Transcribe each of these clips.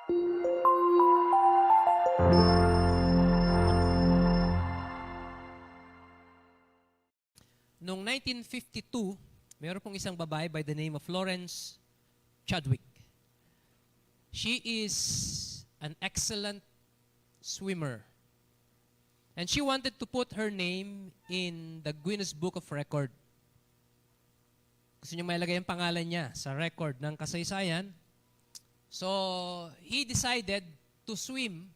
Noong 1952, meron pong isang babae by the name of Florence Chadwick. She is an excellent swimmer. And she wanted to put her name in the Guinness Book of Record. Gusto niya mailagay ang pangalan niya sa record ng kasaysayan. So, he decided to swim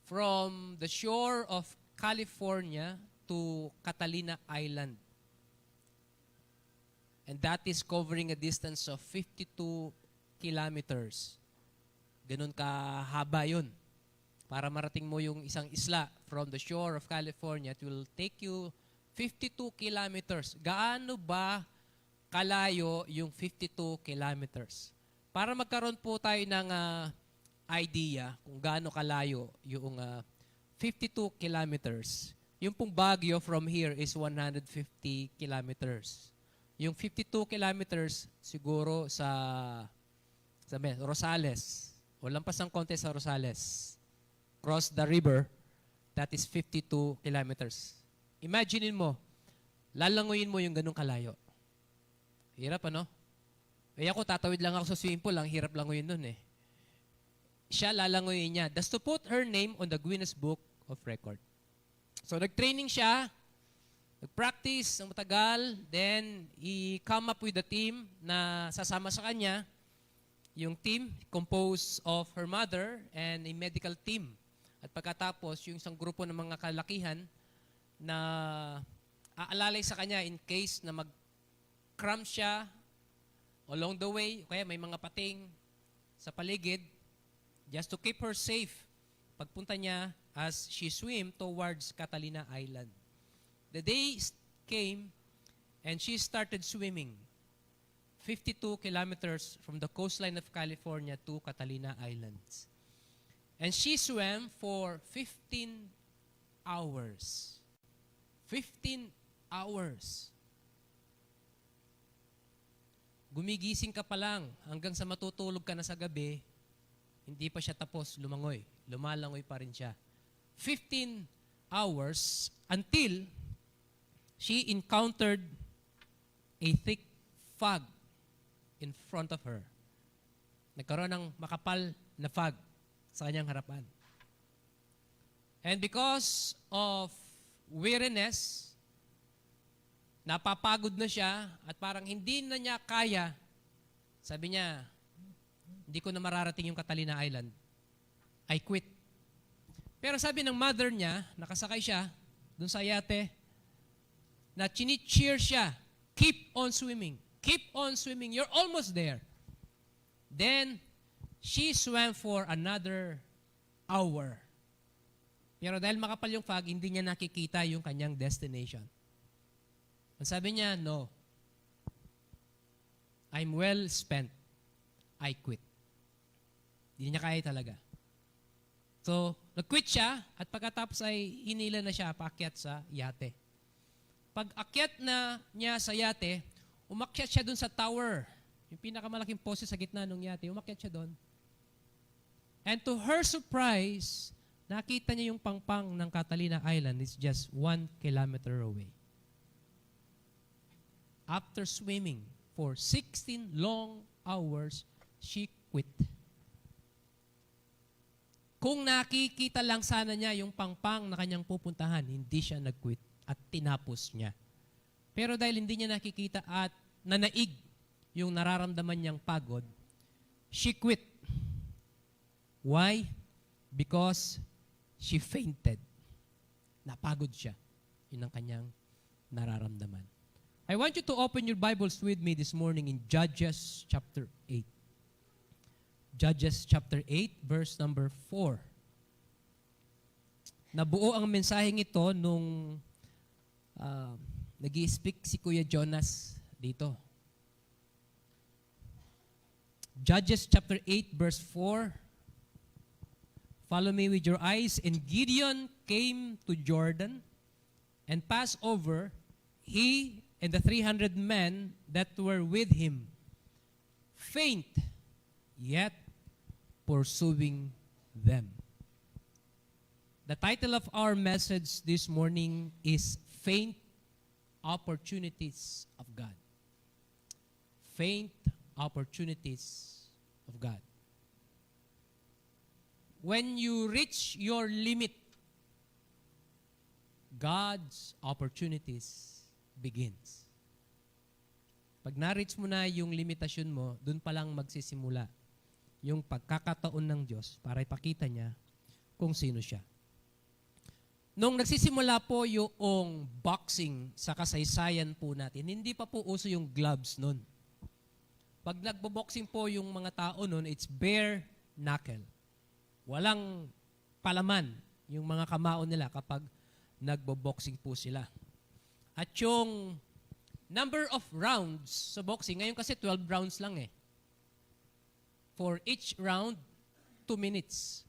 from the shore of California to Catalina Island. And that is covering a distance of 52 kilometers. Ganun kahaba yun. Para marating mo yung isang isla from the shore of California, it will take you 52 kilometers. Gaano ba kalayo yung 52 kilometers? Para magkaroon po tayo ng idea kung gaano kalayo yung 52 kilometers. Yung pong Baguio from here is 150 kilometers. Yung 52 kilometers siguro sa Rosales. O lampas ng konti sa Rosales. Cross the river, that is 52 kilometers. Imaginein mo, lalangoyin mo yung ganung kalayo. Hirap ano? Eh ako, tatawid lang ako sa swimming pool, ang hirap langoyin nun eh. Siya lalangoyin niya. That's to put her name on the Guinness Book of Record. So nag-training siya, nag-practice ng matagal, then he come up with a team na sasama sa kanya. Yung team composed of her mother and a medical team. At pagkatapos, yung isang grupo ng mga kalakihan na aalalay sa kanya in case na mag-cramp siya along the way, kaya may mga pating sa paligid, just to keep her safe pagpunta niya as she swim towards Catalina Island. The day came and she started swimming 52 kilometers from the coastline of California to Catalina Islands. And she swam for 15 hours. 15 hours. Gumigising ka pa lang hanggang sa matutulog ka na sa gabi, hindi pa siya tapos lumangoy. Lumalangoy pa rin siya. 15 hours until she encountered a thick fog in front of her. Nagkaroon ng makapal na fog sa kanyang harapan. And because of weariness, napapagod na siya at parang hindi na niya kaya, sabi niya, hindi ko na mararating yung Catalina Island. I quit. Pero sabi ng mother niya, nakasakay siya dun sa yate, na chini-cheer siya, keep on swimming. Keep on swimming. You're almost there. Then, she swam for another hour. Pero dahil makapal yung fog, hindi niya nakikita yung kanyang destination. Ang sabi niya, no. I'm well spent. I quit. Hindi niya kaya talaga. So, nag-quit siya at pagkatapos ay hinila na siya paakyat sa yate. Pag akyat na niya sa yate, umakyat siya dun sa tower. Yung pinakamalaking poste sa gitna ng yate, umakyat siya dun. And to her surprise, nakita niya yung pangpang ng Catalina Island is just 1 kilometer away. After swimming for 16 long hours, she quit. Kung nakikita lang sana niya yung pangpang na kanyang pupuntahan, hindi siya nag-quit at tinapos niya. Pero dahil hindi niya nakikita at nanaig yung nararamdaman niyang pagod, she quit. Why? Because she fainted. Napagod siya. Yun ang kanyang nararamdaman. I want you to open your Bibles with me this morning in Judges chapter 8. Judges chapter 8, verse number 4. Nabuo ang mensaheng ito nung nag-i-speak si Kuya Jonas dito. Judges chapter 8, verse 4. Follow me with your eyes. And Gideon came to Jordan and passed over, he and the 300 men that were with him. Faint, yet pursuing them. The title of our message this morning is Faint Opportunities of God. Faint Opportunities of God. When you reach your limit, God's opportunities begins. Pag na-reach mo na yung limitasyon mo, dun pa lang magsisimula yung pagkakataon ng Diyos para ipakita niya kung sino siya. Nung nagsisimula po yung boxing sa kasaysayan po natin, hindi pa po uso yung gloves nun. Pag nagbo-boxing po yung mga tao nun, it's bare knuckle. Walang palaman yung mga kamao nila kapag nagbo-boxing po sila. At yung number of rounds sa boxing, ngayon kasi 12 rounds lang eh. For each round, 2 minutes.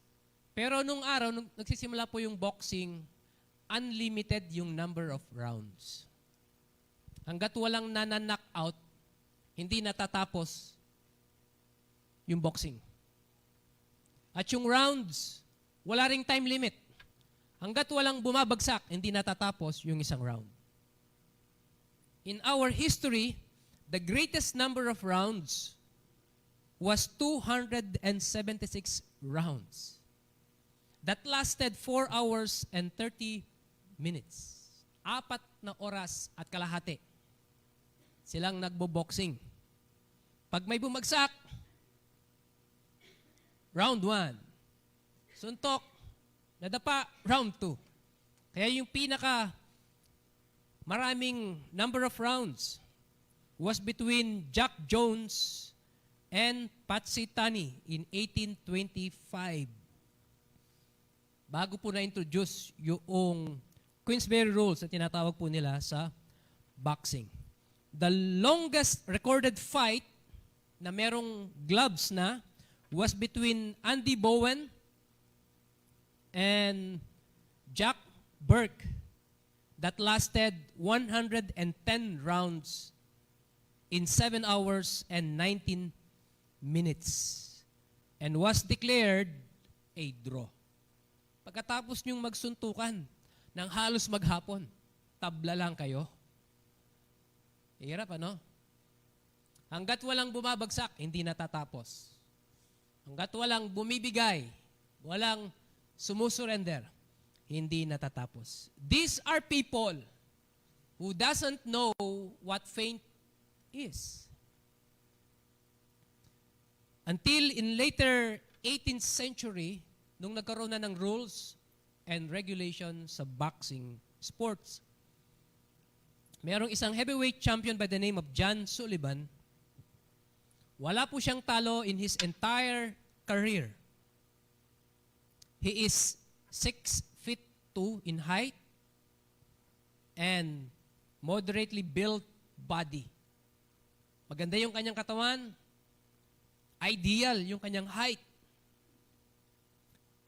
Pero nung araw, nung nagsisimula po yung boxing, unlimited yung number of rounds. Hanggat walang knock-out, hindi natatapos yung boxing. At yung rounds, wala ring time limit. Hanggat walang bumabagsak, hindi natatapos yung isang round. In our history, the greatest number of rounds was 276 rounds. That lasted 4 hours and 30 minutes. 4 na oras at kalahati silang nagbo-boxing. Pag may bumagsak, round 1. Suntok, nadapa, round 2. Kaya yung pinaka maraming number of rounds was between Jack Jones and Patsy Tani in 1825. Bago po na-introduce yung Queensberry rules na tinatawag po nila sa boxing. The longest recorded fight na merong gloves na was between Andy Bowen and Jack Burke that lasted 110 rounds in 7 hours and 19 minutes and was declared a draw. Pagkatapos niyong magsuntukan ng halos maghapon, tabla lang kayo. Hirap, ano? Hanggat walang bumabagsak, hindi natatapos. Hanggat walang bumibigay, walang sumusurrender, hindi natatapos. These are people who doesn't know what faint is. Until in later 18th century, nung nagkaroon na ng rules and regulations sa boxing sports, mayroong isang heavyweight champion by the name of John Sullivan. Wala po siyang talo in his entire career. He is 6'2" in height and moderately built body. Maganda yung kanyang katawan. Ideal yung kanyang height.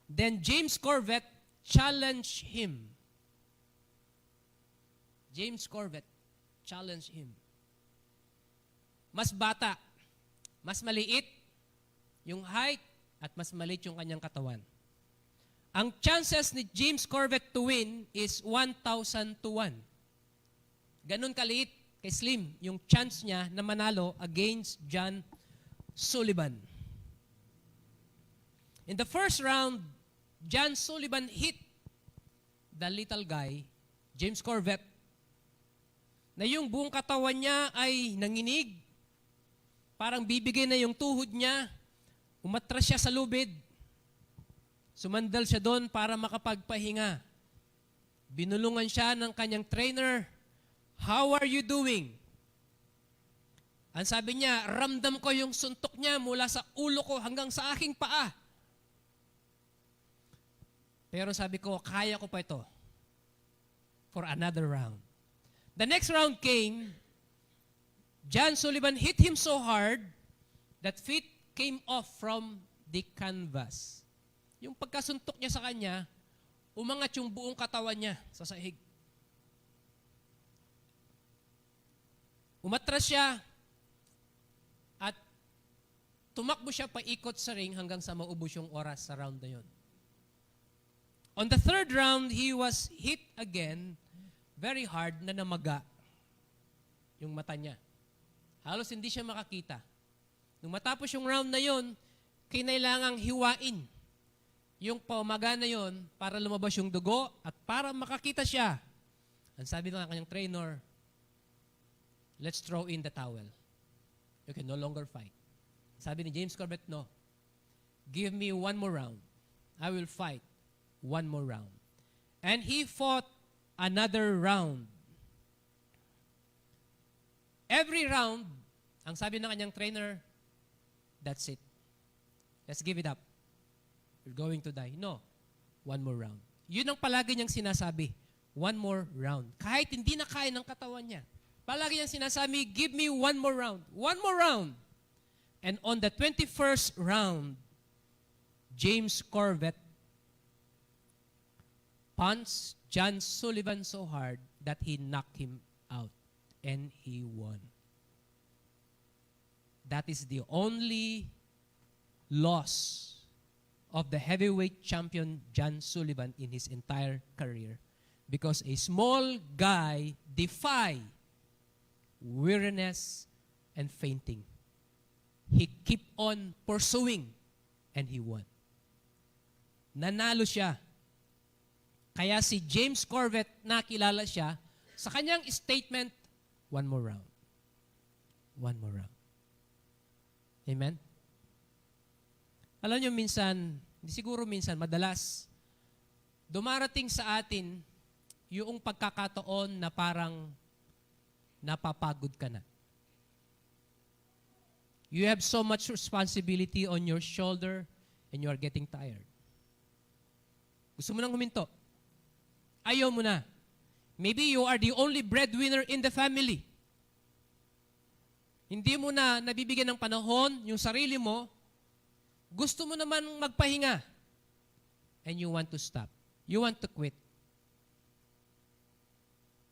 Then James Corvette challenged him. James Corvette challenged him. Mas bata, mas maliit yung height at mas maliit yung kanyang katawan. Ang chances ni James Corvette to win is 1,000 to 1. Ganun kaliit, kay slim, yung chance niya na manalo against John Sullivan. In the first round, John Sullivan hit the little guy, James Corvette, na yung buong katawan niya ay nanginig, parang bibigay na yung tuhod niya, umatras siya sa lubid, sumandal siya doon para makapagpahinga. Binulungan siya ng kanyang trainer, "How are you doing?" Ang sabi niya, "Ramdam ko yung suntok niya mula sa ulo ko hanggang sa aking paa." Pero sabi ko, kaya ko pa ito for another round. The next round came, John Sullivan hit him so hard that feet came off from the canvas. Yung pagkasuntok niya sa kanya, umangat yung buong katawan niya sa sahig. Umatras siya at tumakbo siya paikot sa ring hanggang sa maubos yung oras sa round na yun. On the third round, he was hit again very hard na namaga yung mata niya. Halos hindi siya makakita. Nung matapos yung round na yun, kinailangang hiwain yung pamaga na yun para lumabas yung dugo at para makakita siya. Ang sabi ng kanyang trainer, let's throw in the towel. You can no longer fight. Sabi ni James Corbett, no. Give me one more round. I will fight one more round. And he fought another round. Every round, ang sabi ng kanyang trainer, that's it. Let's give it up. You're going to die. No. One more round. Yun ang palagi niyang sinasabi. One more round. Kahit hindi na kaya ng katawan niya. Palagi niyang sinasabi, give me one more round. One more round. And on the 21st round, James Corbett punched John Sullivan so hard that he knocked him out. And he won. That is the only loss of the heavyweight champion John Sullivan in his entire career. Because a small guy defied weariness and fainting. He kept on pursuing and he won. Nanalo siya. Kaya si James Corbett, nakilala siya sa kanyang statement, one more round. One more round. Amen? Alam niyo minsan, siguro minsan, madalas, dumarating sa atin yung pagkakataon na parang napapagod ka na. You have so much responsibility on your shoulder and you are getting tired. Gusto mo nang huminto. Ayaw mo na. Maybe you are the only breadwinner in the family. Hindi mo na nabibigyan ng panahon yung sarili mo. Gusto mo naman magpahinga. And you want to stop. You want to quit.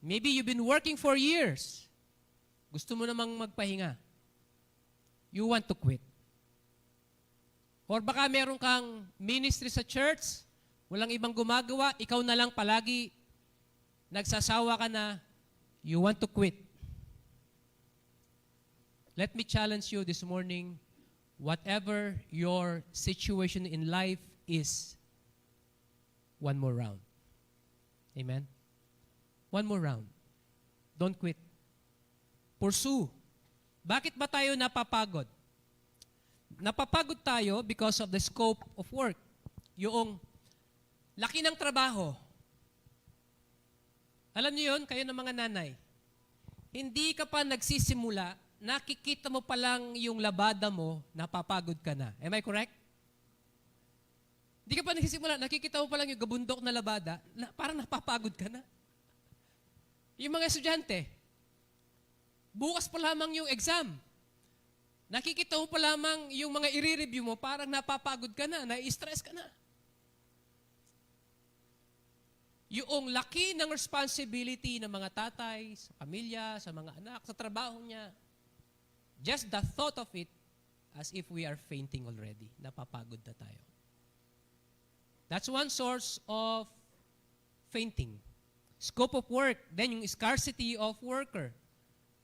Maybe you've been working for years. Gusto mo namang magpahinga. You want to quit. Or baka meron kang ministry sa church, walang ibang gumagawa, ikaw na lang palagi nagsasawa ka na, you want to quit. Let me challenge you this morning, whatever your situation in life is, one more round. Amen? One more round. Don't quit. Pursue. Bakit ba tayo napapagod? Napapagod tayo because of the scope of work. Yung laki ng trabaho. Alam niyo yun, kayo ng mga nanay. Hindi ka pa nagsisimula, nakikita mo pa lang yung labada mo, napapagod ka na. Am I correct? Hindi ka pa nagsisimula, nakikita mo pa lang yung gabundok na labada, parang napapagod ka na. Yung mga estudyante, bukas pa lamang yung exam. Nakikita mo pa lamang yung mga i-review mo, parang napapagod ka na, nai-stress ka na. Yung laki ng responsibility ng mga tatay, sa pamilya, sa mga anak, sa trabaho niya, just the thought of it, as if we are fainting already. Napapagod na tayo. That's one source of fainting. Scope of work, then yung scarcity of worker.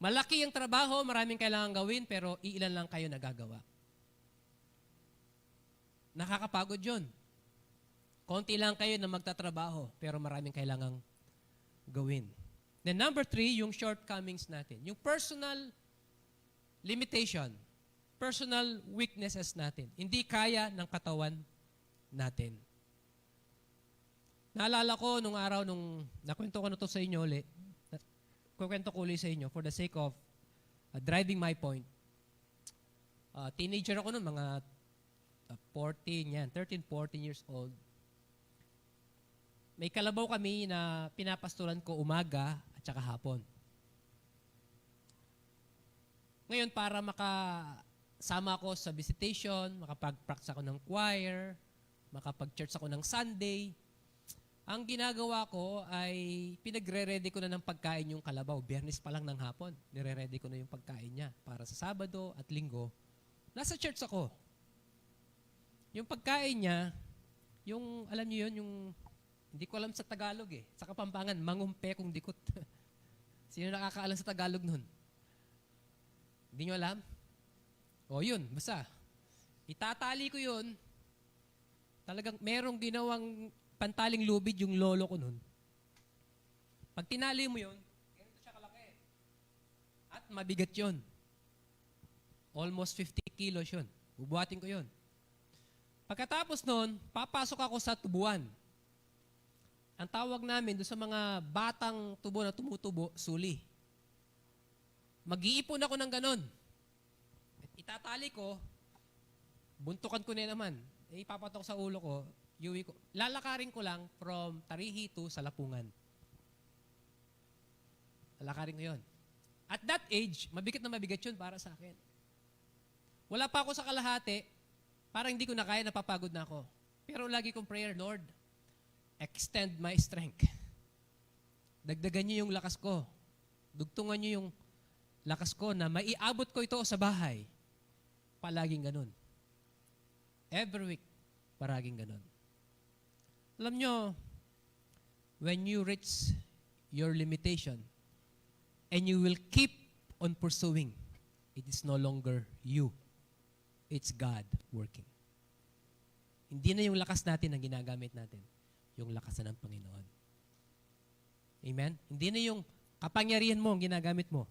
Malaki ang trabaho, maraming kailangan gawin, pero iilan lang kayo nagagawa. Nakakapagod yun. Konti lang kayo na magtatrabaho, pero maraming kailangang gawin. Then number 3, yung shortcomings natin. Yung personal limitation, personal weaknesses natin. Hindi kaya ng katawan natin. Naalala ko nung araw, nung nakwento ko na to sa inyo ulit, kukwento ko ulit sa inyo for the sake of driving my point. Teenager ako noon, mga 13, 14 years old. May kalabaw kami na pinapastulan ko umaga at saka hapon. Ngayon, para makasama ako sa visitation, makapag-practice ako ng choir, makapag-church ako ng Sunday, ang ginagawa ko ay pinagre-ready ko na ng pagkain yung kalabaw. Biyernes pa lang ng hapon, nire-ready ko na yung pagkain niya para sa Sabado at Linggo, Nasa church ako. Yung pagkain niya, yung, alam niyo yun, yung, hindi ko alam sa Tagalog eh. Sa Kapampangan, mangumpe kung dikot. Sino nakakaalam sa Tagalog nun? Hindi nyo alam? O yun, basta. Itatali ko yun. Talagang merong ginawang pantaling lubid yung lolo ko nun. Pag tinali mo yun, ganito siya kalaki. At mabigat yun. Almost 50 kilos yun. Bubuhatin ko yun. Pagkatapos nun, papasok ako sa tubuan. Ang tawag namin doon sa mga batang tubo na tumutubo, suli. Mag-iipon ako ng ganon. Itatali ko, buntukan ko na naman. Ipapatok sa ulo ko, yuwi ko. Lalakarin ko lang from Tarihi to Salapungan. Lalakarin ko yun. At that age, mabigat na mabigat yun para sa akin. Wala pa ako sa kalahati, parang hindi ko na kaya, napapagod na ako. Pero lagi kong prayer, Lord, extend my strength. Dagdagan niyo yung lakas ko. Dugtungan niyo yung lakas ko na maiabot ko ito sa bahay. Palaging ganun. Every week, paraging ganun. Alam nyo, when you reach your limitation and you will keep on pursuing, it is no longer you. It's God working. Hindi na yung lakas natin ang ginagamit natin. Yung lakas na ng Panginoon. Amen? Hindi na yung kapangyarihan mo ang ginagamit mo,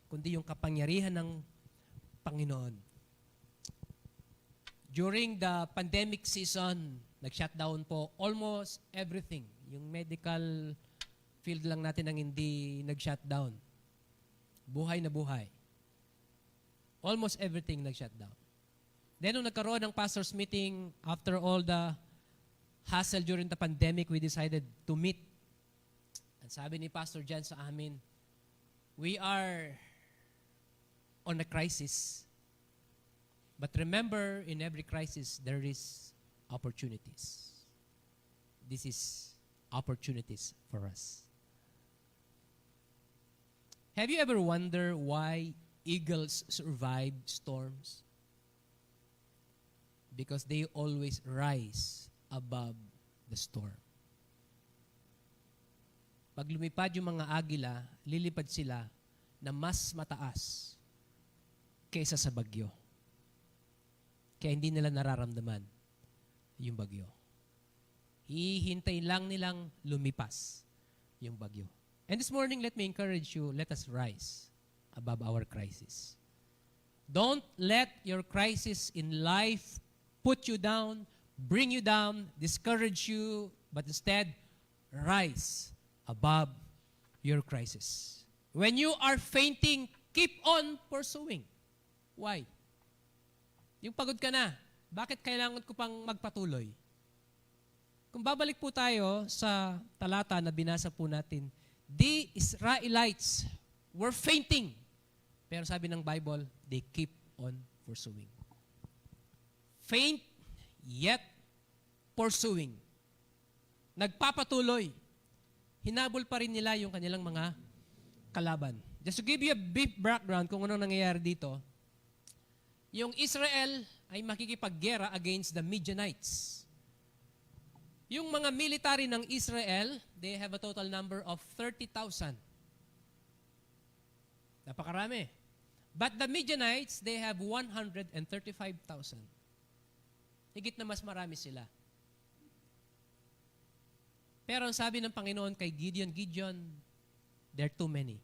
kundi yung kapangyarihan ng Panginoon. During the pandemic season, nag-shutdown po almost everything. Yung medical field lang natin ang hindi nag-shutdown. Buhay na buhay. Almost everything nag-shutdown. Then, nung nagkaroon ng pastor's meeting, after all the hassle during the pandemic, we decided to meet. Ang sabi ni Pastor Jan sa amin, we are on a crisis. But remember, in every crisis, there is opportunities. This is opportunities for us. Have you ever wondered why eagles survive storms? Because they always rise above the storm. Pag lumipad yung mga agila, lilipad sila na mas mataas kaysa sa bagyo. Kaya hindi nila nararamdaman yung bagyo. Hihintay lang nilang lumipas yung bagyo. And this morning, let me encourage you, let us rise above our crisis. Don't let your crisis in life put you down, bring you down, discourage you, but instead, rise above your crisis. When you are fainting, keep on pursuing. Why? Yung pagod ka na, bakit kailangan ko pang magpatuloy? Kung babalik po tayo sa talata na binasa po natin, the Israelites were fainting. Pero sabi ng Bible, they keep on pursuing. Faint, yet pursuing. Nagpapatuloy. Hinabol pa rin nila yung kanilang mga kalaban. Just to give you a brief background kung ano nangyayari dito, yung Israel ay makikipaggera against the Midianites. Yung mga military ng Israel, they have a total number of 30,000. Napakarami. But the Midianites, they have 135,000. Higit na mas marami sila. Pero ang sabi ng Panginoon kay Gideon, Gideon, there are too many.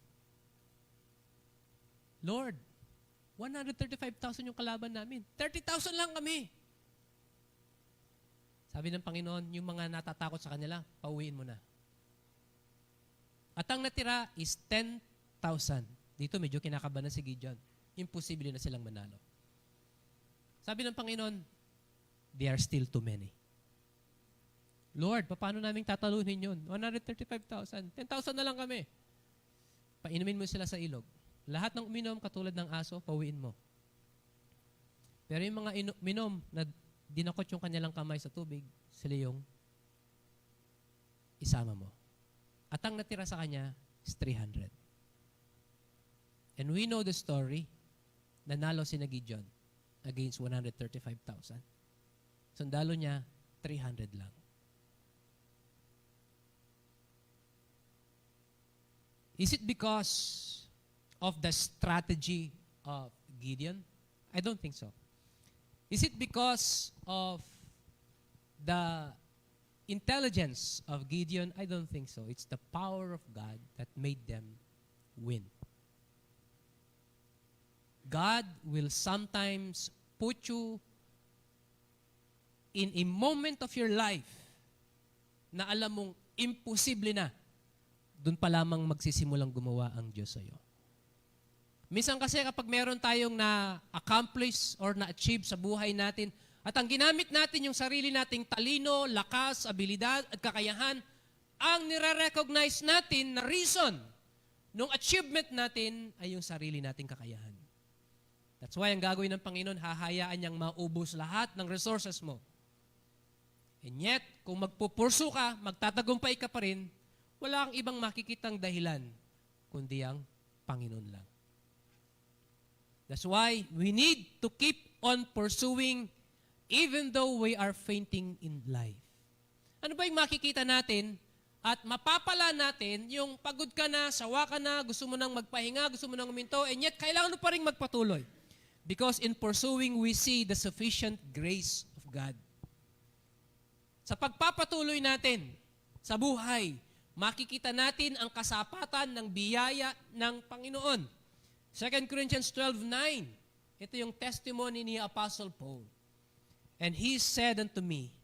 Lord, 135,000 yung kalaban namin. 30,000 lang kami. Sabi ng Panginoon, yung mga natatakot sa kanila, pauwiin mo na. At ang natira is 10,000. Dito medyo kinakabahan si Gideon. Imposible na silang manalo. Sabi ng Panginoon, they are still too many. Lord, paano namin tatalunin yun? 135,000. 10,000 na lang kami. Painumin mo sila sa ilog. Lahat ng uminom katulad ng aso, pauwiin mo. Pero yung mga minom na dinakot yung kanilang kamay sa tubig, sila yung isama mo. At ang natira sa kanya is 300. And we know the story, nanalo si Gideon. against 135,000. Sundalo niya, 300 lang. Is it because of the strategy of Gideon? I don't think so. Is it because of the intelligence of Gideon? I don't think so. It's the power of God that made them win. God will sometimes put you in a moment of your life na alam mong imposible na, doon pa lamang magsisimulang gumawa ang Diyos sa iyo. Minsan kasi kapag meron tayong na-accomplish or na-achieve sa buhay natin, at ang ginamit natin yung sarili nating talino, lakas, abilidad, at kakayahan, ang nire-recognize natin na reason nung achievement natin ay yung sarili nating kakayahan. That's why ang gagawin ng Panginoon, hahayaan niyang maubos lahat ng resources mo. And yet, kung magpupurso ka, magtatagumpay ka pa rin, wala kang ibang makikitang dahilan, kundi ang Panginoon lang. That's why we need to keep on pursuing even though we are fainting in life. Ano ba yung makikita natin at mapapala natin yung pagod ka na, sawa ka na, gusto mo nang magpahinga, gusto mo nang uminto, and yet kailangan mo pa rin magpatuloy. Because in pursuing, we see the sufficient grace of God. Sa pagpapatuloy natin sa buhay, makikita natin ang kasapatan ng biyaya ng Panginoon. 2 Corinthians 12:9. Ito yung testimony ni Apostle Paul. And he said unto me,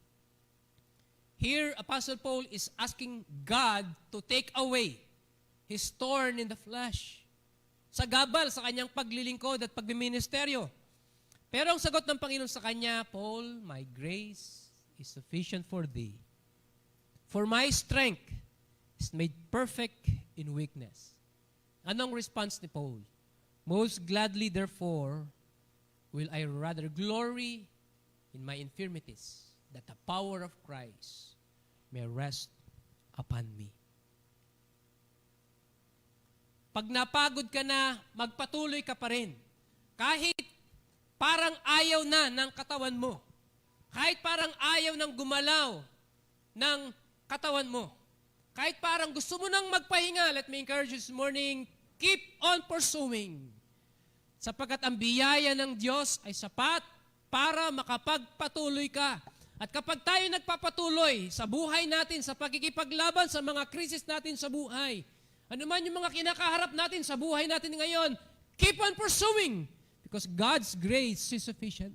here Apostle Paul is asking God to take away his thorn in the flesh. Sa gabal, sa kanyang paglilingkod at pagmiministeryo. Pero ang sagot ng Panginoon sa kanya, Paul, my grace is sufficient for thee. For my strength is made perfect in weakness. Anong response ni Paul? Most gladly, therefore, will I rather glory in my infirmities, that the power of Christ may rest upon me. Pag napagod ka na, magpatuloy ka pa rin. Kahit parang ayaw na ng katawan mo. Kahit parang ayaw ng gumalaw ng katawan mo. Kahit parang gusto mo nang magpahinga, let me encourage you this morning, keep on pursuing. Sapagkat ang biyaya ng Diyos ay sapat para makapagpatuloy ka. At kapag tayo nagpapatuloy sa buhay natin, sa pagkikipaglaban sa mga krisis natin sa buhay, ano man yung mga kinakaharap natin sa buhay natin ngayon, keep on pursuing because God's grace is sufficient.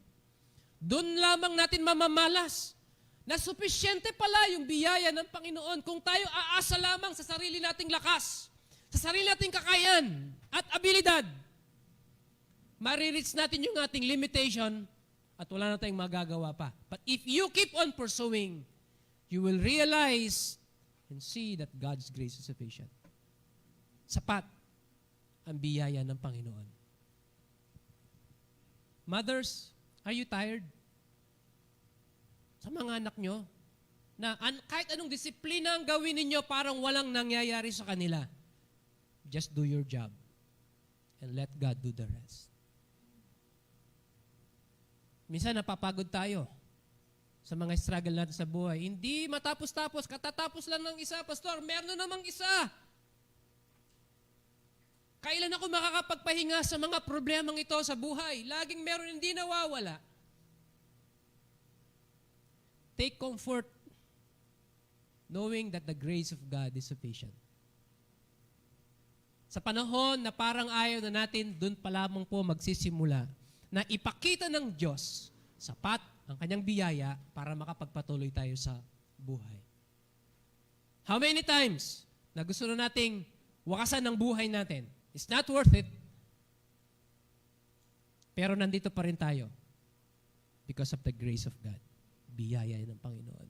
Doon lamang natin mamamalas na sufisyente pala yung biyaya ng Panginoon kung tayo aasa lamang sa sarili nating lakas, sa sarili nating kakayahan at abilidad. Marireach natin yung ating limitation at wala na tayong magagawa pa. But if you keep on pursuing, you will realize and see that God's grace is sufficient. Sapat ang biyaya ng Panginoon. Mothers, are you tired? Sa mga anak nyo, na kahit anong disiplina ang gawin ninyo, parang walang nangyayari sa kanila. Just do your job and let God do the rest. Minsan napapagod tayo sa mga struggle natin sa buhay. Hindi matapos-tapos, katatapos lang ng isa. Pastor, meron na namang isa. Kailan ako makakapagpahinga sa mga problemang ito sa buhay? Laging meron, hindi nawawala. Take comfort knowing that the grace of God is sufficient. Sa panahon na parang ayaw na natin, dun pa lamang po magsisimula na ipakita ng Diyos sapat ang kanyang biyaya para makapagpatuloy tayo sa buhay. How many times na gusto na nating wakasan ng buhay natin? It's not worth it. Pero nandito pa rin tayo because of the grace of God. Biyaya ng Panginoon.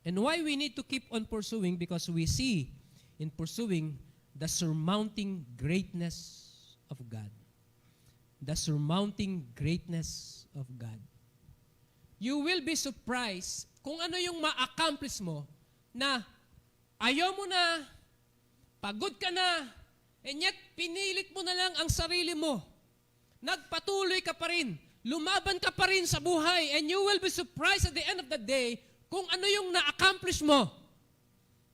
And why we need to keep on pursuing? Because we see in pursuing the surmounting greatness of God. The surmounting greatness of God. You will be surprised kung ano yung ma-accomplish mo na ayaw mo na, pagod ka na, and yet pinilit mo na lang ang sarili mo nagpatuloy ka pa rin, lumaban ka pa rin sa buhay, and you will be surprised at the end of the day kung ano yung na-accomplish mo.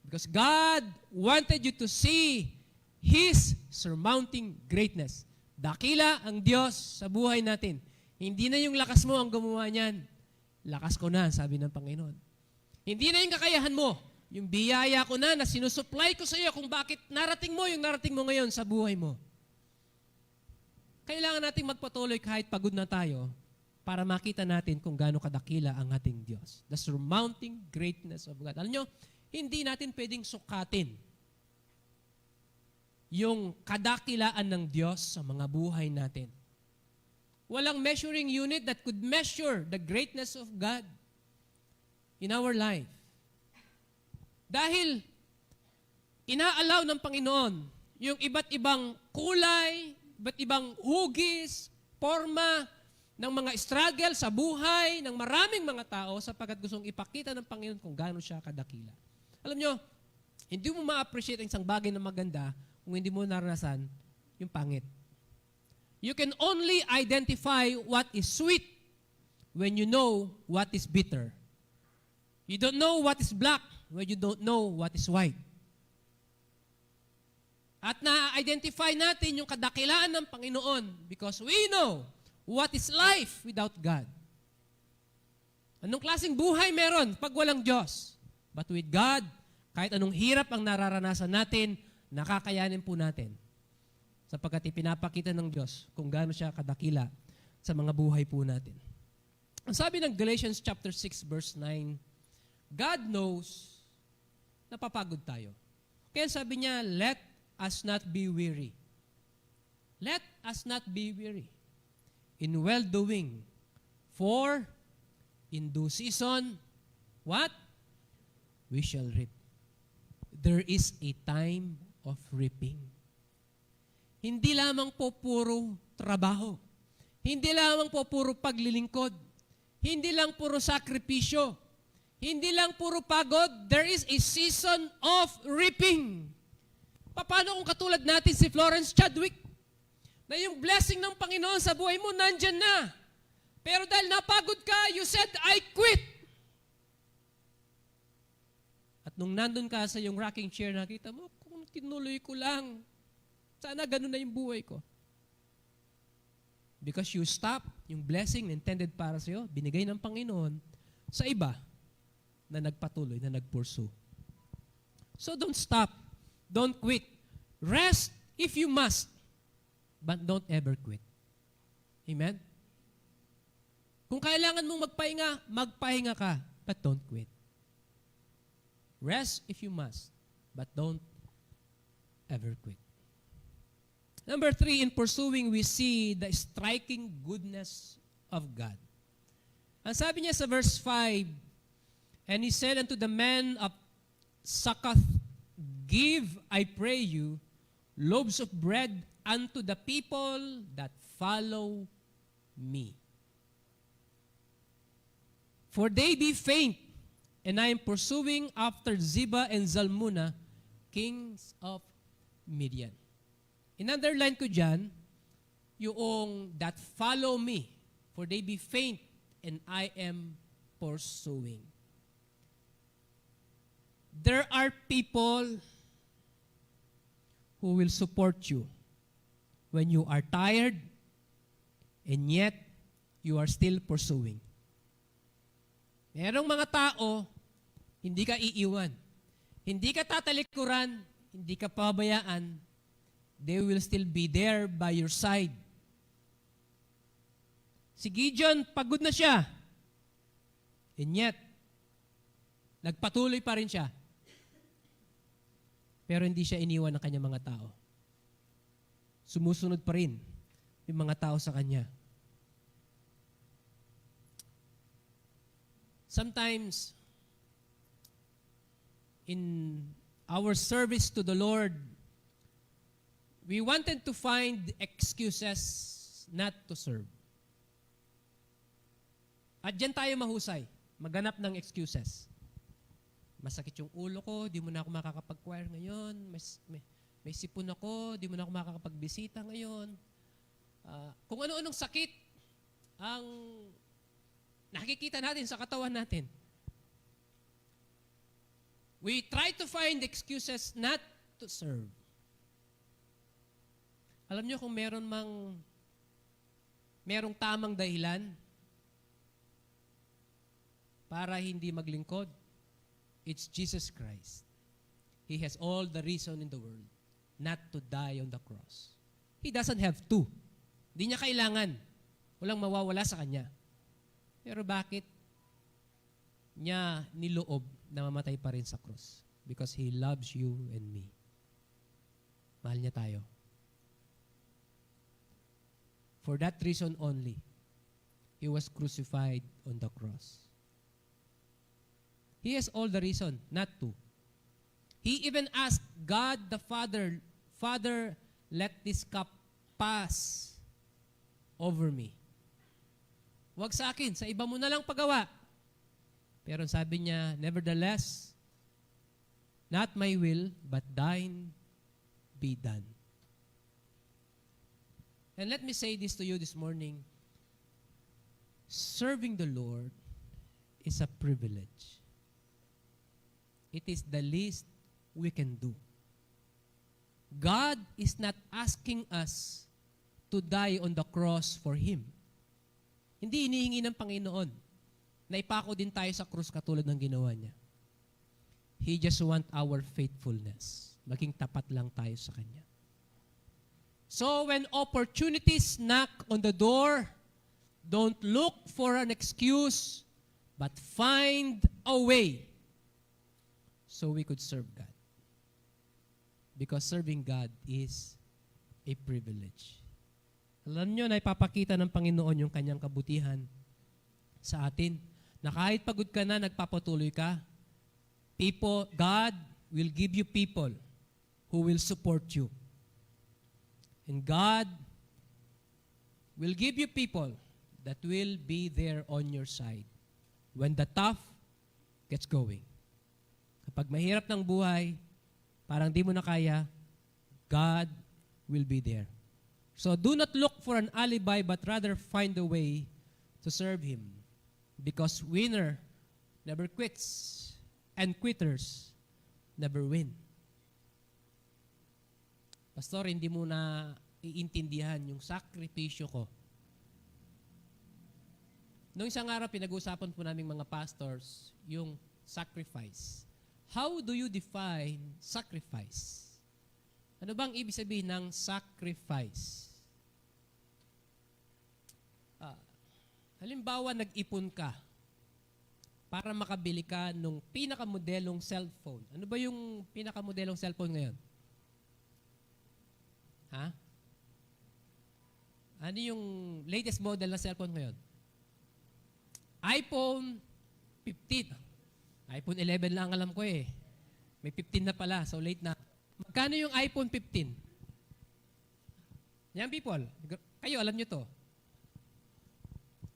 Because God wanted you to see His surmounting greatness. Dakila ang Diyos sa buhay natin. Hindi na yung lakas mo ang gumawa niyan. Lakas ko na, sabi ng Panginoon. Hindi na yung kakayahan mo. Yung biyaya ko na sinusupply ko sa iyo kung bakit narating mo yung narating mo ngayon sa buhay mo. Kailangan nating magpatuloy kahit pagod na tayo para makita natin kung gaano kadakila ang ating Diyos. The surmounting greatness of God. Alam nyo, hindi natin pwedeng sukatin yung kadakilaan ng Diyos sa mga buhay natin. Walang measuring unit that could measure the greatness of God in our life. Dahil inaalaw ng Panginoon yung iba't ibang kulay, iba't ibang hugis, forma ng mga struggle sa buhay ng maraming mga tao sapagkat gustong ipakita ng Panginoon kung gaano siya kadakila. Alam nyo, hindi mo ma-appreciate ang isang bagay na maganda kung hindi mo naranasan yung pangit. You can only identify what is sweet when you know what is bitter. You don't know what is black when you don't know what is white. At na-identify natin yung kadakilaan ng Panginoon because we know what is life without God. Anong klaseng buhay meron pag walang Diyos? But with God, kahit anong hirap ang nararanasan natin, nakakayanin po natin. Sapagkat ipinapakita ng Diyos kung gaano siya kadakila sa mga buhay po natin. Ang sabi ng Galatians chapter 6 verse 9, God knows na papagod tayo. Kaya sabi niya, let us not be weary. Let us not be weary in well-doing. For in due season, what? We shall reap. There is a time of reaping. Hindi lamang po puro trabaho. Hindi lamang po puro paglilingkod. Hindi lang puro sakripisyo. Hindi lang puro pagod. There is a season of reaping. Paano kung katulad natin si Florence Chadwick? Na yung blessing ng Panginoon sa buhay mo, nandyan na. Pero dahil napagod ka, you said, I quit. At nung nandun ka sa yung rocking chair, nakita mo, kung tinuloy ko lang, sana ganun na yung buhay ko. Because you stop yung blessing na intended para sa'yo, binigay ng Panginoon sa iba na nagpatuloy, na nagpursue. So don't stop. Don't quit. Rest if you must, but don't ever quit. Amen? Kung kailangan mong magpahinga, magpahinga ka, but don't quit. Rest if you must, but don't ever quit. Number 3, in pursuing, we see the striking goodness of God. Ang sabi niya sa verse 5, and he said unto the men of Succoth, give, I pray you, loaves of bread unto the people that follow me. For they be faint, and I am pursuing after Ziba and Zalmunna, kings of Midian. In-underline ko dyan, yung that follow me, for they be faint, and I am pursuing. There are people who will support you when you are tired, and yet you are still pursuing. Merong mga tao, hindi ka iiwan. Hindi ka tatalikuran, hindi ka pabayaan, they will still be there by your side. Si Gideon, pagod na siya. And yet, nagpatuloy pa rin siya. Pero hindi siya iniwan ng kanyang mga tao. Sumusunod pa rin yung mga tao sa kanya. Sometimes, in our service to the Lord, we wanted to find excuses not to serve. At dyan tayo mahusay, maghanap ng excuses. Masakit yung ulo ko, di mo na ako makakapag-choir ngayon. May sipon ako, di mo na ako makakapagbisita ngayon. kung ano-anong sakit ang nakikita natin sa katawan natin. We try to find excuses not to serve. Alam niyo kung merong tamang dahilan para hindi maglingkod, it's Jesus Christ. He has all the reason in the world not to die on the cross. He doesn't have to. Hindi niya kailangan. Walang mawawala sa Kanya. Pero bakit niya niloob na mamatay pa rin sa krus? Because He loves you and me. Mahal niya tayo. For that reason only, He was crucified on the cross. He has all the reason not to. He even asked God the Father, Father, let this cup pass over me. Huwag sa akin, sa iba mo na lang pagawa. Pero sabi niya, nevertheless, not my will, but thine be done. And let me say this to you this morning. Serving the Lord is a privilege. It is the least we can do. God is not asking us to die on the cross for Him. Hindi hinihingi ng Panginoon na ipako din tayo sa krus katulad ng ginawa niya. He just want our faithfulness. Maging tapat lang tayo sa Kanya. So when opportunities knock on the door, don't look for an excuse, but find a way so we could serve God. Because serving God is a privilege. Alam nyo na ipapakita ng Panginoon yung Kanyang kabutihan sa atin. Na kahit pagod ka na, nagpapatuloy ka, God will give you people who will support you. And God will give you people that will be there on your side when the tough gets going. Kapag mahirap ng buhay, parang di mo na kaya, God will be there. So do not look for an alibi, but rather find a way to serve Him. Because winner never quits, and quitters never win. Pastor, hindi mo na iintindihan yung sakripisyo ko. Noong isang araw, pinag-uusapan po naming mga pastors yung sacrifice. How do you define sacrifice? Ano bang ibig sabihin ng sacrifice? Halimbawa, nag-ipon ka para makabili ka nung pinakamodelong cellphone. Ano ba yung pinakamodelong cellphone ngayon? Ha? Ano yung latest model na cellphone ngayon? iPhone 15. iPhone 11 lang alam ko eh. May 15 na pala, so late na. Magkano yung iPhone 15? Yan people, kayo alam nyo to.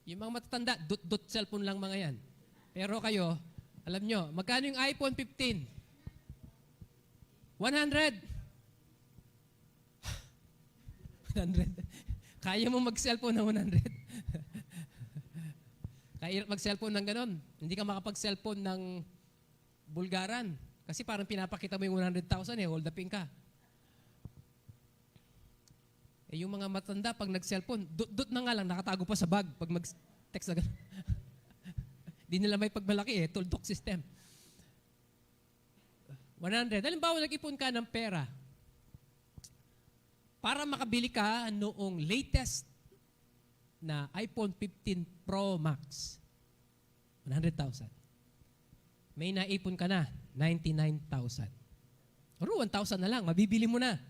Yung mga matatanda, dot cellphone lang mga yan. Pero kayo, alam nyo, magkano yung iPhone 15? 100. 100. Kaya mo mag-cellphone ng 100? Kaya mag-cellphone ng ganon. Hindi ka makapag-cellphone ng Bulgaran. Kasi parang pinapakita mo yung 100,000 eh, hold upin ka. Eh yung mga matanda, pag nag-cellphone, dot na nga lang, nakatago pa sa bag pag mag-text na ganon. Di nila may pagmalaki eh, tuldok system. 100. Halimbawa, nag-ipon ka ng pera para makabili ka noong latest na iPhone 15 Pro Max. 100,000. May naipon ka na, 99,000. Or 1,000 na lang, mabibili mo na.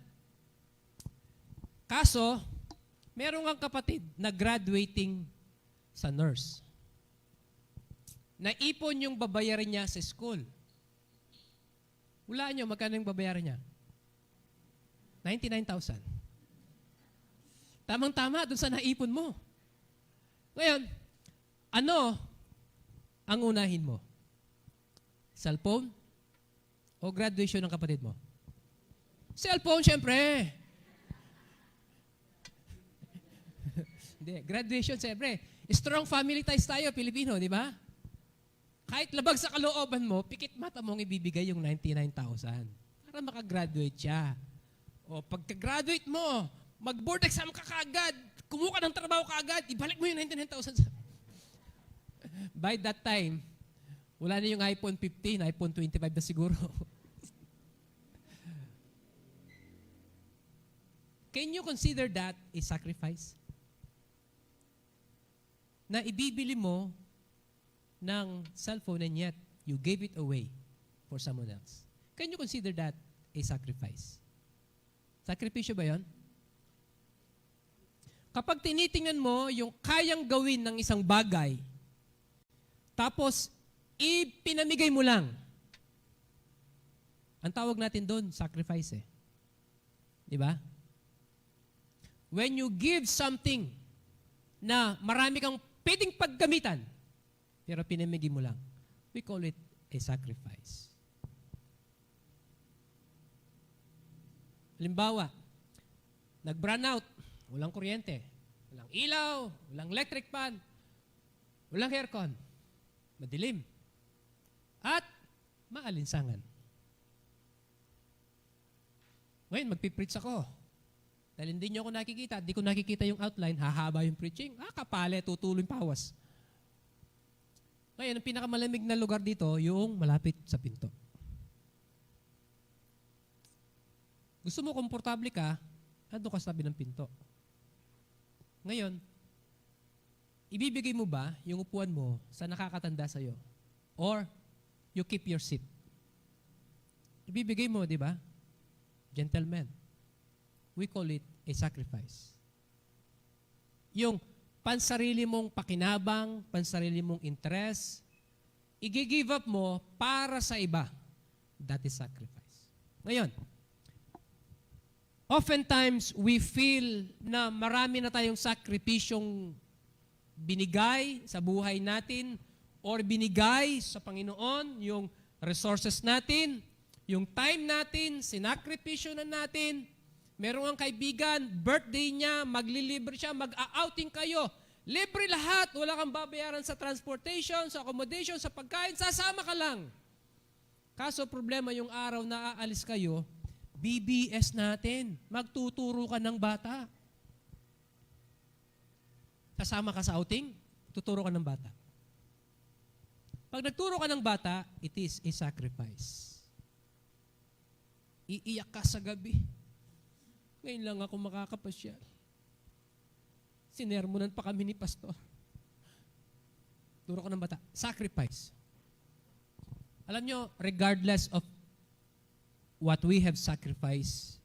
Kaso, meron kang kapatid na graduating sa nurse. Naipon yung babayaran niya sa school. Wala nyo, magkano yung babayaran niya? 99,000. Tamang-tama dun sa naipon mo. Ngayon, ano ang unahin mo? Cellphone o graduation ng kapatid mo? Cellphone, syempre. Hindi, graduation, siyempre. Strong family ties tayo, Pilipino, di ba? Kahit labag sa kalooban mo, pikit mata mong ibibigay yung 99,000 para makagraduate siya. O pagka-graduate mo, mag-board exam ka kaagad, kumuha ka ng trabaho kaagad, ibalik mo yung 99,000. By that time, wala na yung iPhone 15, iPhone 25 na siguro. Can you consider that a sacrifice? Na ibibili mo ng cellphone and yet you gave it away for someone else. Can you consider that a sacrifice? Sakripisyo ba yon? Kapag tinitingnan mo yung kayang gawin ng isang bagay, tapos ipinamigay mo lang, ang tawag natin doon, sacrifice eh. Di ba? When you give something na marami kang pwedeng paggamitan, pero pinamigay mo lang, we call it a sacrifice. Halimbawa, nag-brown out, walang kuryente, walang ilaw, walang electric fan, walang aircon, madilim, at maalinsangan. Ngayon, magpipreach ako. Dahil hindi nyo ako nakikita, di ko nakikita yung outline, hahaba yung preaching, kapale, tutuloy yung pawas. Ngayon, ang pinakamalamig na lugar dito, yung malapit sa pinto. Gusto mo komportable ka, ando ka sa tabi ng pinto. Ngayon, ibibigay mo ba yung upuan mo sa nakakatanda sa'yo? Or you keep your seat? Ibibigay mo, di ba? Gentlemen. We call it a sacrifice. Yung pansarili mong pakinabang, pansarili mong interest, i-give up mo para sa iba. That is sacrifice. Ngayon, oftentimes we feel na marami na tayong sakripisyong binigay sa buhay natin or binigay sa Panginoon, yung resources natin, yung time natin, sinakripisyo na natin. Meron ang kaibigan, birthday niya, maglilibre siya, mag-outing kayo. Libre lahat, wala kang babayaran sa transportation, sa accommodation, sa pagkain, sasama ka lang. Kaso problema yung araw na aalis kayo, BBS natin, magtuturo ka ng bata. Kasama ka sa outing, tuturo ka ng bata. Pag nagturo ka ng bata, it is a sacrifice. Iiyak ka sa gabi. Ngayon lang ako makakapasyal. Sinermonan pa kami ni pastor. Turo ko ng bata. Sacrifice. Alam nyo, regardless of what we have sacrificed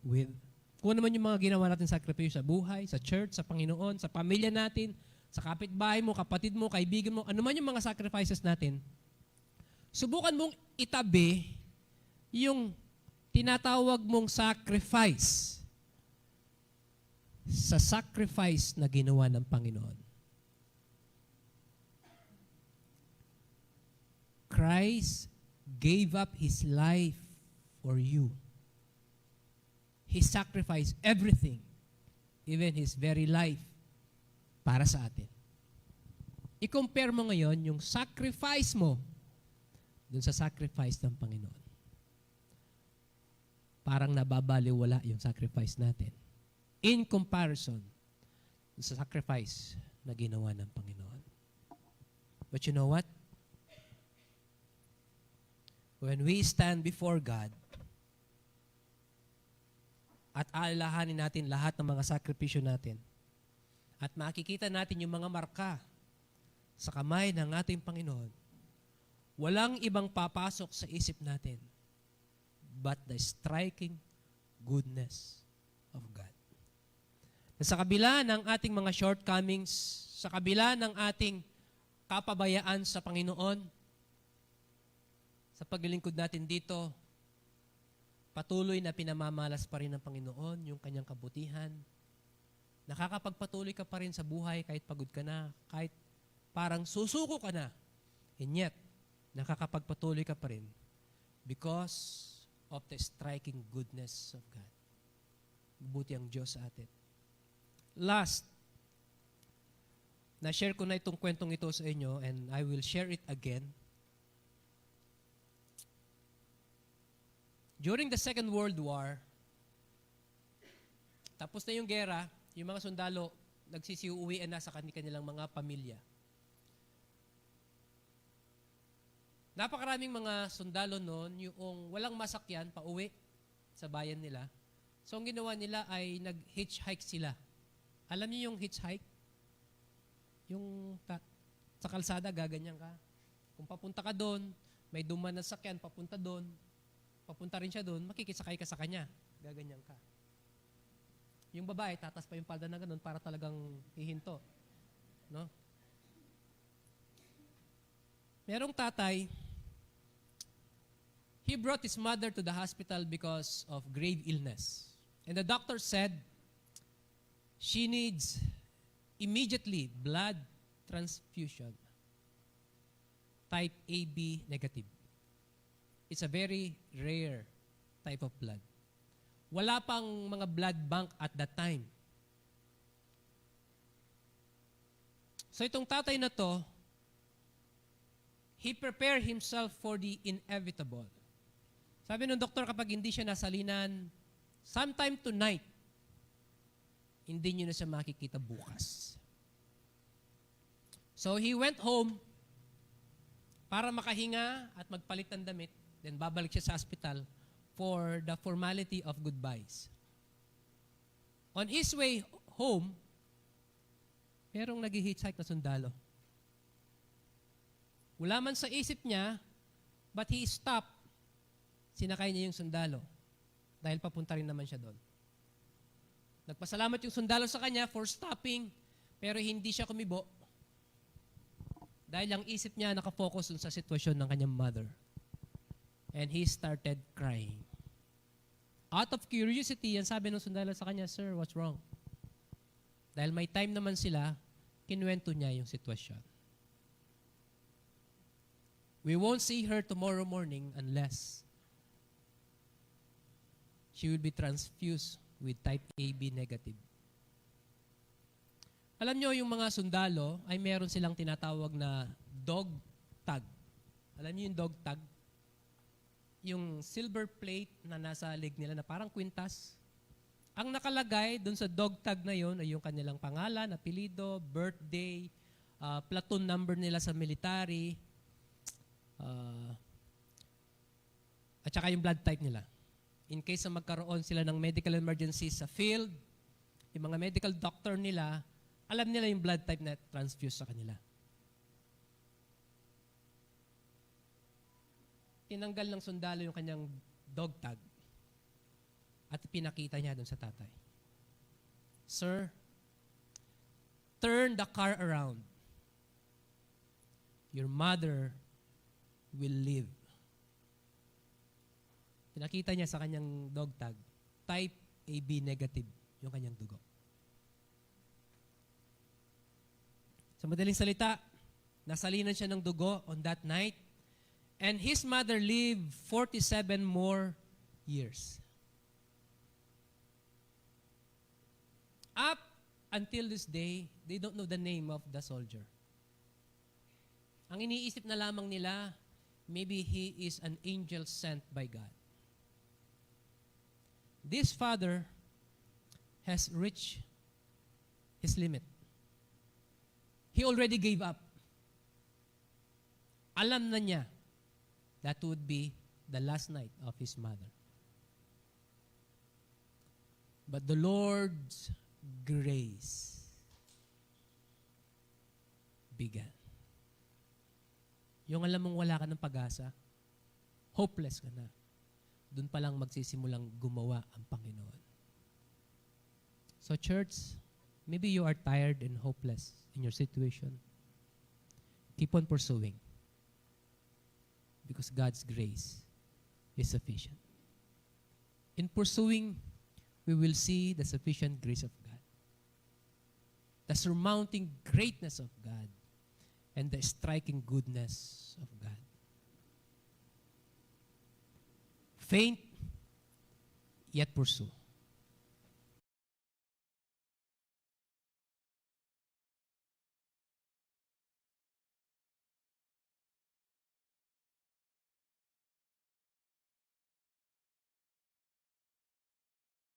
with, kung naman yung mga ginawa natin sakripisyo sa buhay, sa church, sa Panginoon, sa pamilya natin, sa kapitbahay mo, kapatid mo, kaibigan mo, ano man yung mga sacrifices natin, subukan mong itabi yung tinatawag mong sacrifice sa sacrifice na ginawa ng Panginoon. Christ gave up His life for you. He sacrificed everything, even His very life, para sa atin. I-compare mo ngayon yung sacrifice mo dun sa sacrifice ng Panginoon. Parang nababaliwala yung sacrifice natin in comparison sa sacrifice na ginawa ng Panginoon. But you know what? When we stand before God at alalahanin natin lahat ng mga sakripisyo natin at makikita natin yung mga marka sa kamay ng ating Panginoon, walang ibang papasok sa isip natin but the striking goodness of God. Sa kabila ng ating mga shortcomings, sa kabila ng ating kapabayaan sa Panginoon, sa paglilingkod natin dito, patuloy na pinamamalas pa rin ng Panginoon yung kanyang kabutihan. Nakakapagpatuloy ka pa rin sa buhay kahit pagod ka na, kahit parang susuko ka na. And yet, nakakapagpatuloy ka pa rin because of the striking goodness of God. Mabuti ang Diyos sa atin. Last, Na-share ko na itong kwentong ito sa inyo and I will share it again. During the Second World War, tapos na yung gera, yung mga sundalo, nagsisiuwian na sa kanilang mga pamilya. Napakaraming mga sundalo noon, yung walang masakyan, pauwi sa bayan nila. So, ang ginawa nila ay nag-hitchhike sila. Alam niyo yung hitchhike? Yung sa kalsada, gaganyan ka. Kung papunta ka doon, may duman na sakyan, papunta doon, papunta rin siya doon, makikisakay ka sa kanya. Gaganyan ka. Yung babae, tatas pa yung palda na ganun para talagang hihinto. No? Merong tatay, he brought his mother to the hospital because of grave illness. And the doctor said, she needs immediately blood transfusion. Type AB negative. It's a very rare type of blood. Wala pang mga blood bank at that time. So itong tatay na to, he prepared himself for the inevitable. Sabi ng doktor, kapag hindi siya nasalinan, sometime tonight, hindi niyo na siya makikita bukas. So he went home para makahinga at magpalit ng damit. Then babalik siya sa hospital for the formality of goodbyes. On his way home, merong nag-hitchhike na sundalo. Wala man sa isip niya, but he stopped. Sinakay niya yung sundalo dahil papunta rin naman siya doon. Nagpasalamat yung sundalo sa kanya for stopping, pero hindi siya kumibo dahil ang isip niya nakafocus sa sitwasyon ng kanyang mother. And he started crying. Out of curiosity, yan sabi ng sundalo sa kanya, "Sir, what's wrong?" Dahil may time naman sila, kinuwento niya yung sitwasyon. We won't see her tomorrow morning unless she will be transfused with type AB negative. Alam nyo, yung mga sundalo ay meron silang tinatawag na dog tag. Alam nyo yung dog tag? Yung silver plate na nasa leg nila na parang kwintas. Ang nakalagay dun sa dog tag na yon ay yung kanilang pangalan, apelido, birthday, platoon number nila sa military, at saka yung blood type nila. In case na magkaroon sila ng medical emergency sa field, yung mga medical doctor nila, alam nila yung blood type na transfuse sa kanila. Tinanggal ng sundalo yung kanyang dog tag at pinakita niya doon sa tatay. "Sir, turn the car around. Your mother will live." Pinakita niya sa kanyang dog tag, type AB negative, yung kanyang dugo. Sa madaling salita, nasalinan siya ng dugo on that night, and his mother lived 47 more years. Up until this day, they don't know the name of the soldier. Ang iniisip na lamang nila, maybe he is an angel sent by God. This father has reached his limit. He already gave up. Alam na niya that would be the last night of his mother. But the Lord's grace began. Yung alam mong wala ka ng pag-asa, hopeless ka na, doon pa lang magsisimulang gumawa ang Panginoon. So church, maybe you are tired and hopeless in your situation. Keep on pursuing because God's grace is sufficient. In pursuing, we will see the sufficient grace of God, the surmounting greatness of God, and the striking goodness of God. Faint, yet pursue.